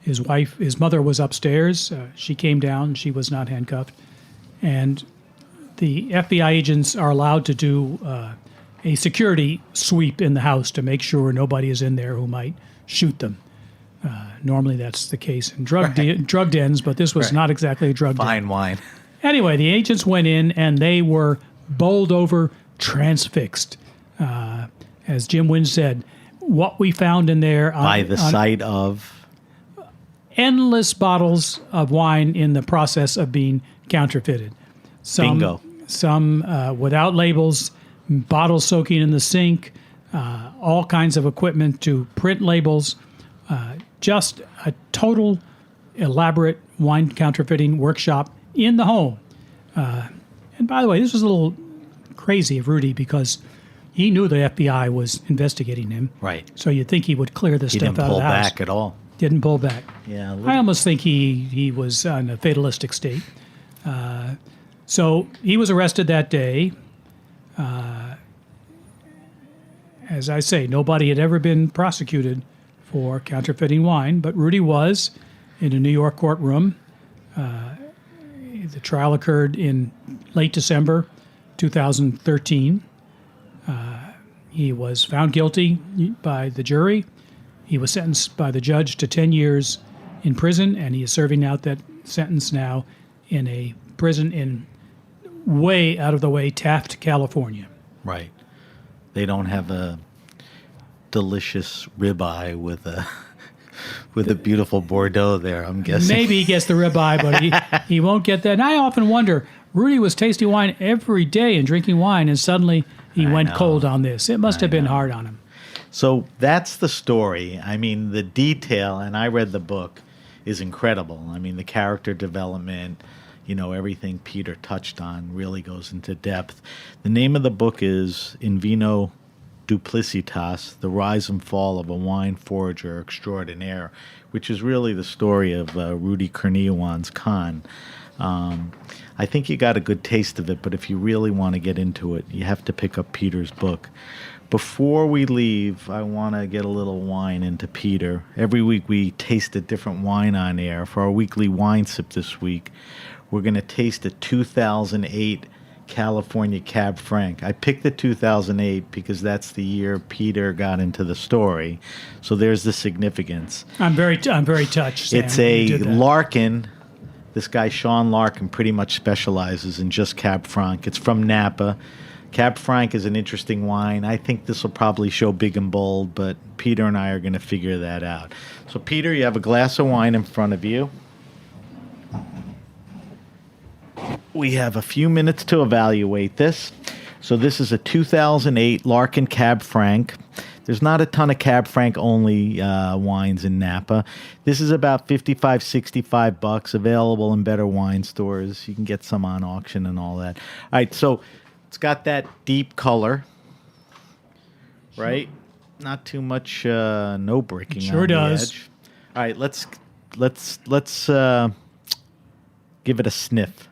His mother was upstairs. She came down. She was not handcuffed. And the FBI agents are allowed to do a security sweep in the house to make sure nobody is in there who might shoot them. Normally that's the case in drug dens, but this was not exactly a drug den. Fine wine. Anyway, the agents went in and they were bowled over, transfixed. As Jim Wynn said, what we found in there... By the sight of... endless bottles of wine in the process of being counterfeited. Bingo. Some without labels, bottles soaking in the sink, all kinds of equipment to print labels. Just a total elaborate wine counterfeiting workshop in the home. And by the way, this was a little crazy of Rudy because he knew the FBI was investigating him. Right. So you'd think he would clear this stuff out of the house. He didn't pull back at all. Didn't pull back. Yeah. I almost think he was in a fatalistic state. So he was arrested that day. As I say, nobody had ever been prosecuted for counterfeiting wine, but Rudy was in a New York courtroom. The trial occurred in late December 2013. He was found guilty by the jury. He was sentenced by the judge to 10 years in prison, and he is serving out that sentence now in a prison in way out of the way Taft, California. Right. They don't have a delicious ribeye with a beautiful Bordeaux there, I'm guessing. Maybe he gets the ribeye, but he won't get that. And I often wonder, Rudy was tasting wine every day and drinking wine, and suddenly he went cold on this. It must have been hard on him. So that's the story. I mean, the detail, and I read the book, is incredible. I mean, the character development, everything Peter touched on really goes into depth. The name of the book is In Vino Duplicitas, The Rise and Fall of a Wine Forager Extraordinaire, which is really the story of Rudy Kurniawan's con. I think you got a good taste of it, but if you really want to get into it, you have to pick up Peter's book. Before we leave, I want to get a little wine into Peter. Every week we taste a different wine on air. For our weekly wine sip this week, we're going to taste a 2008 California Cab Franc. I picked the 2008 because that's the year Peter got into the story. So there's the significance. I'm very touched, Sam. It's a Larkin. This guy, Sean Larkin, pretty much specializes in just Cab Franc. It's from Napa. Cab Franc is an interesting wine. I think this will probably show big and bold, but Peter and I are going to figure that out. So, Peter, you have a glass of wine in front of you. We have a few minutes to evaluate this. So this is a 2008 Larkin Cab Franc. There's not a ton of Cab Franc only wines in Napa. This is about $55-65 available in better wine stores. You can get some on auction and all that. All right, so it's got that deep color, right? Not too much no breaking sure on does. the edge. All right, let's give it a sniff.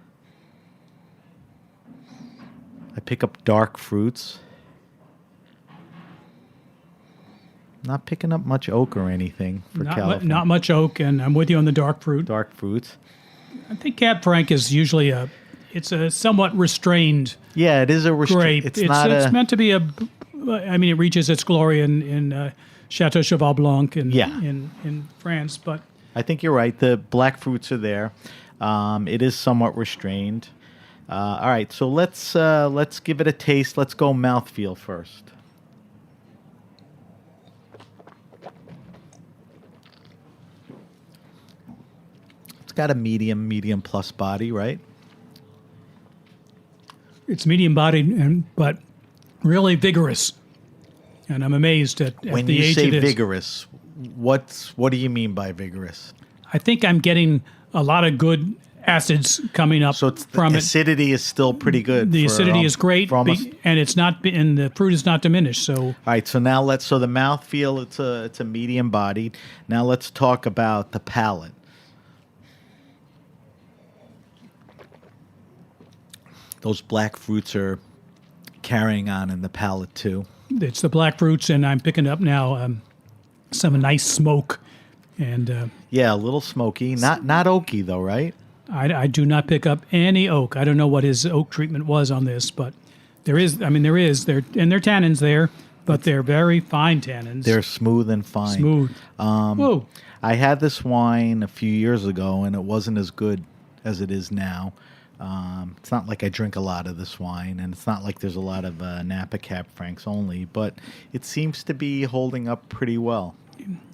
I pick up dark fruits. Not picking up much oak or anything for California. Not much oak, and I'm with you on the dark fruit. Dark fruits. I think Cab Franc is usually it's a somewhat restrained Yeah, it is a grape. It's not it's a... meant to be it reaches its glory in Chateau Cheval Blanc in France, but I think you're right. The black fruits are there. It is somewhat restrained. All right, so let's give it a taste. Let's go mouthfeel first. It's got a medium plus body, right? it's medium bodied but really vigorous. And I'm amazed at When the you age say it is. vigorous, what do you mean by vigorous? I think I'm getting a lot of good acids coming up So it's from the it. acidity is still pretty good. The acidity is great, for almost, and it's not, and the fruit is not diminished. So all right, so now so the mouthfeel, it's a medium bodied. Now let's talk about the palate. Those black fruits are carrying on in the palate too. it's the black fruits, and I'm picking up now some nice smoke, and Yeah, a little smoky, not oaky though, right? I do not pick up any oak. I don't know what his oak treatment was on this, but there is. I mean, there is. There and there are tannins there, but they're very fine tannins. They're smooth and fine. smooth. Whoa. I had this wine a few years ago, and it wasn't as good as it is now. It's not like I drink a lot of this wine, and it's not like there's a lot of Napa Cab Francs only, but it seems to be holding up pretty well.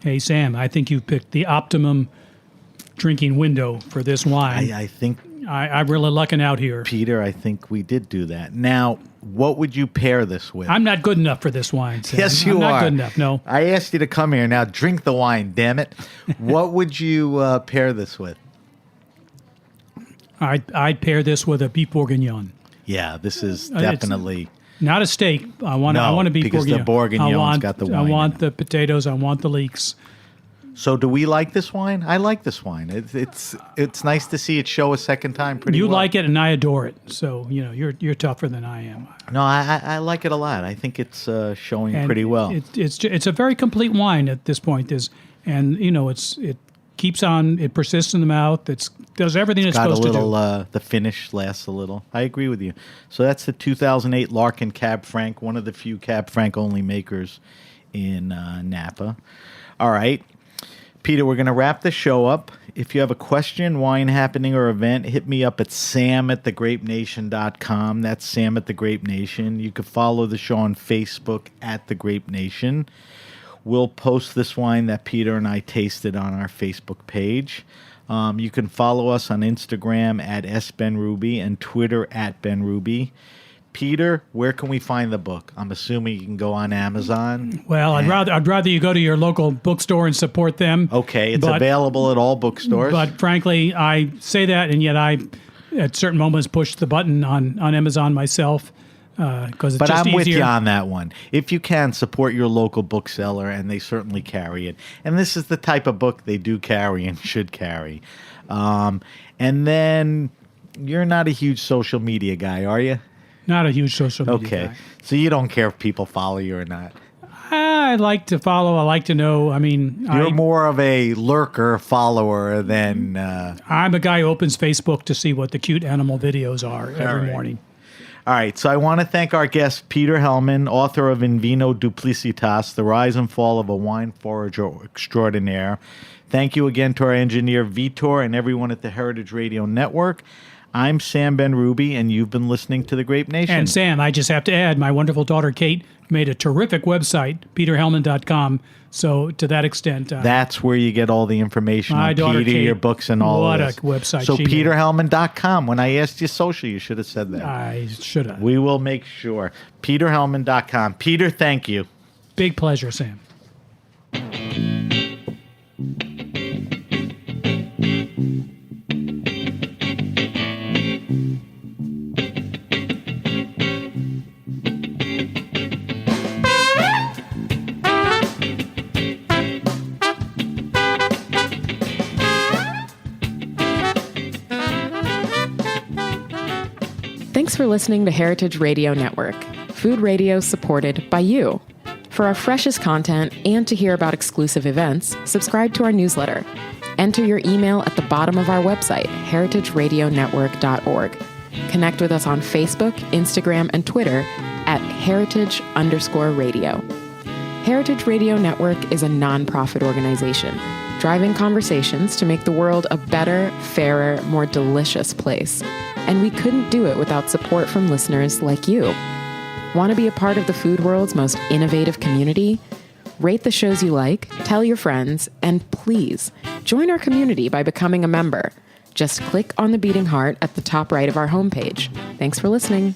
Hey, Sam, I think you've picked the optimum drinking window for this wine. I think, I'm really lucking out here. Peter, I think we did do that. Now, what would you pair this with? I'm not good enough for this wine, Sam. Yes, you I'm are. not good enough, no. I asked you to come here. Now, drink the wine, damn it. What would you pair this with? I'd pair this with a beef bourguignon. Yeah, this is It's definitely... Not a steak. I want a beef because the bourguignon. bourguignon's got the wine I in want it. the potatoes. I want the leeks. So do we like this wine? I like this wine. It's nice to see it show a second time pretty You well. like it, and I adore it. So you're tougher than I am. No, I like it a lot. I think it's showing And pretty well. It's a very complete wine at this point. It keeps on. It persists in the mouth. It does everything it's Got a supposed little, to do. the finish lasts a little. I agree with you. So that's the 2008 Larkin Cab Franc, one of the few Cab Franc only makers in Napa. All right. Peter, we're going to wrap the show up. If you have a question, wine happening, or event, hit me up at sam@thegrapenation.com. That's Sam at The Grape Nation. You can follow the show on Facebook at The Grape Nation. We'll post this wine that Peter and I tasted on our Facebook page. You can follow us on Instagram at sbenruby and Twitter at benruby. Peter, where can we find the book? I'm assuming you can go on Amazon. Well, I'd rather you go to your local bookstore and support them. Okay, it's but- available at all bookstores. But frankly, I say that, and yet I, at certain moments, push the button on Amazon myself because it's But just I'm with easier. you on that one. If you can, support your local bookseller, and they certainly carry it. And this is the type of book they do carry and should carry. And then you're not a huge social media guy, are you? Not a huge social media Okay. guy. So you don't care if people follow you or not. I like to follow. I like to know. I mean, You're more of a lurker follower than... I'm a guy who opens Facebook to see what the cute animal videos are every right. morning. All right, so I want to thank our guest, Peter Hellman, author of In Vino Duplicitas, The Rise and Fall of a Wine Forager Extraordinaire. Thank you again to our engineer, Vitor, and everyone at the Heritage Radio Network. I'm Sam Benruby, and you've been listening to The Grape Nation. And Sam, I just have to add, my wonderful daughter Kate made a terrific website, peterhellman.com. So to that extent, That's where you get all the information My on daughter Peter, Kate, your books, and all what of a this. website So she made. peterhellman.com. When I asked you social, you should have said that. I should have. We will make sure. peterhellman.com. Peter, thank you. Big pleasure, Sam. Thanks for listening to Heritage Radio Network, food radio supported by you. For our freshest content and to hear about exclusive events, subscribe to our newsletter. Enter your email at the bottom of our website, heritageradionetwork.org. Connect with us on Facebook, Instagram, and Twitter at heritage_radio. Heritage Radio Network is a nonprofit organization, driving conversations to make the world a better, fairer, more delicious place. And we couldn't do it without support from listeners like you. Want to be a part of the food world's most innovative community? Rate the shows you like, tell your friends, and please join our community by becoming a member. Just click on the beating heart at the top right of our homepage. Thanks for listening.